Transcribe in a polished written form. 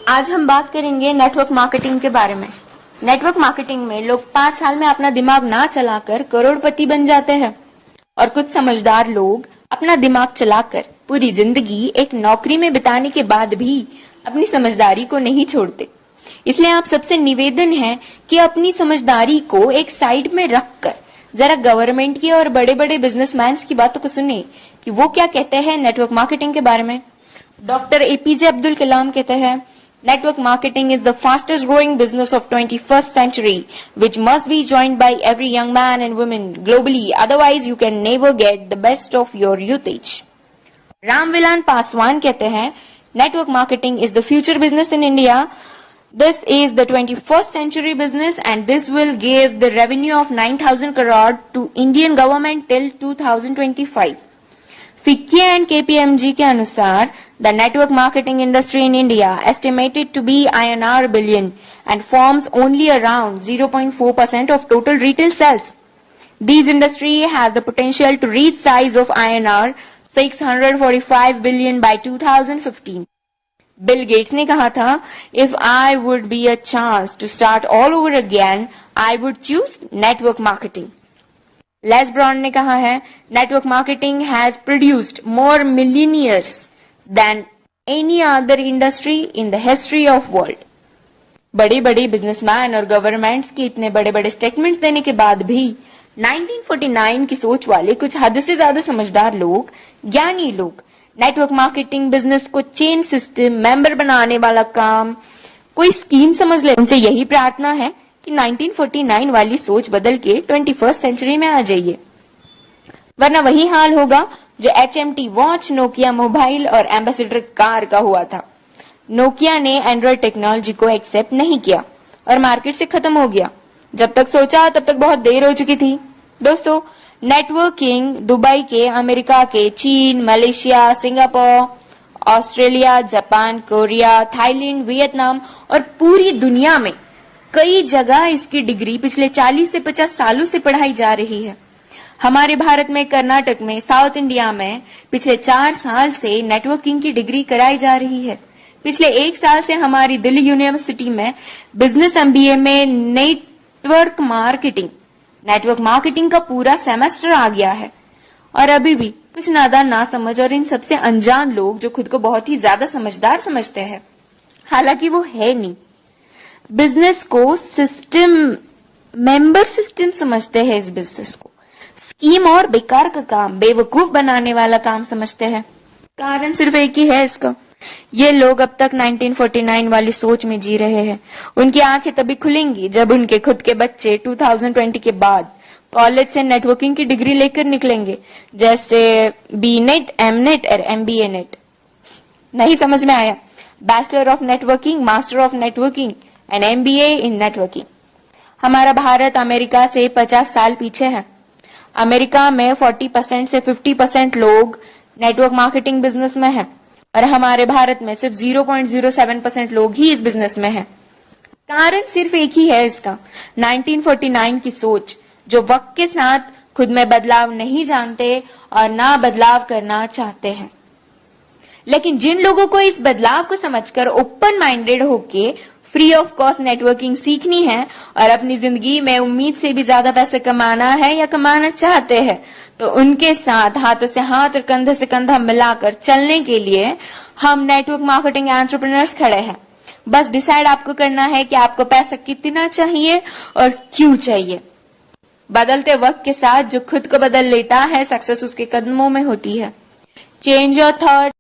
आज हम बात करेंगे नेटवर्क मार्केटिंग के बारे में। नेटवर्क मार्केटिंग में लोग 5 साल में अपना दिमाग ना चलाकर करोड़पति बन जाते हैं और कुछ समझदार लोग अपना दिमाग चलाकर पूरी जिंदगी एक नौकरी में बिताने के बाद भी अपनी समझदारी को नहीं छोड़ते। इसलिए आप सबसे निवेदन है कि अपनी समझदारी को एक साइड में रखकर जरा गवर्नमेंट की और बड़े बड़े बिजनेसमैन की बातों को सुने कि वो क्या कहते हैं नेटवर्क मार्केटिंग के बारे में। डॉक्टर एपीजे अब्दुल कलाम कहते हैं, Network marketing is the fastest growing business of 21st century, which must be joined by every young man and woman globally. Otherwise, you can never get the best of your usage. Ramvilas Paswan कहते हैं, Network marketing is the future business in India. This is the 21st century business and this will give the revenue of 9,000 crore to Indian government till 2025. FICCI and KPMG के अनुसार the network marketing industry in India estimated to be INR billion and forms only around 0.4% of total retail sales. This industry has the potential to reach size of INR 645 billion by 2015. Bill Gates ने कहा था, if I would be a chance to start all over again, I would choose network marketing. Les Brown ने कहा है, network marketing has produced more millionaires than any other industry in the history of world. बड़े बड़े businessman और governments के इतने बड़े बड़े स्टेटमेंट्स देने के बाद भी 1949 की सोच वाले कुछ हद से ज्यादा समझदार लोग, ज्ञानी लोग नेटवर्क मार्केटिंग बिजनेस को चेन सिस्टम, मेंबर बनाने वाला काम कोई स्कीम समझ ले। उनसे यही प्रार्थना है कि 1949 वाली सोच बदल के 21st सेंचुरी में आ जाइए, वरना वही हाल होगा जो HMT वॉच, नोकिया मोबाइल और एम्बेसडर कार का हुआ था। नोकिया ने एंड्रॉइड टेक्नोलॉजी को एक्सेप्ट नहीं किया और मार्केट से खत्म हो गया। जब तक सोचा तब तक बहुत देर हो चुकी थी। दोस्तों, नेटवर्किंग दुबई के, अमेरिका के, चीन, Malaysia, Singapore, Australia, Japan, Korea, Thailand, Vietnam और पूरी दुनिया में कई जगह इसकी डिग्री पिछले 40 से 50 सालों से पढ़ाई जा रही है। हमारे भारत में, कर्नाटक में, साउथ इंडिया में पिछले 4 साल से नेटवर्किंग की डिग्री कराई जा रही है। पिछले 1 साल से हमारी दिल्ली यूनिवर्सिटी में बिजनेस MBA में नेटवर्क मार्केटिंग का पूरा सेमेस्टर आ गया है। और अभी भी कुछ नादान, ना समझ और इन सबसे अनजान लोग जो खुद को बहुत ही ज्यादा समझदार समझते हैं, हालांकि वो है नहीं, बिजनेस को सिस्टम, मेंबर सिस्टम समझते हैं। इस बिजनेस को स्कीम और बेकार का काम, बेवकूफ बनाने वाला काम समझते हैं। कारण सिर्फ एक ही है इसका, ये लोग अब तक 1949 वाली सोच में जी रहे हैं। उनकी आंखें तभी खुलेंगी जब उनके खुद के बच्चे 2020 के बाद कॉलेज से नेटवर्किंग की डिग्री लेकर निकलेंगे, जैसे BNet, MNet और MBA नेट। नहीं समझ में आया? Bachelor of networking, master of networking and MBA in networking. हमारा भारत अमेरिका से 50 साल पीछे है। अमेरिका में 40% से 50% लोग नेटवर्क मार्केटिंग बिजनेस में हैं और हमारे भारत में सिर्फ 0.07% लोग ही इस बिजनेस में हैं। कारण सिर्फ एक ही है इसका, 1949 की सोच, जो वक्त के साथ खुद में बदलाव नहीं जानते और ना बदलाव करना चाहते हैं। लेकिन जिन लोगों को इस बदलाव को समझकर ओपन माइंडेड होके फ्री ऑफ कॉस्ट नेटवर्किंग सीखनी है और अपनी जिंदगी में उम्मीद से भी ज्यादा पैसे कमाना है या कमाना चाहते हैं, तो उनके साथ हाथों से हाथ और कंधे से कंधा मिलाकर चलने के लिए हम नेटवर्क मार्केटिंग एंटरप्रेन्योर्स खड़े हैं। बस डिसाइड आपको करना है कि आपको पैसा कितना चाहिए और क्यों चाहिए। बदलते वक्त के साथ जो खुद को बदल लेता है, सक्सेस उसके कदमों में होती है। Change your thought,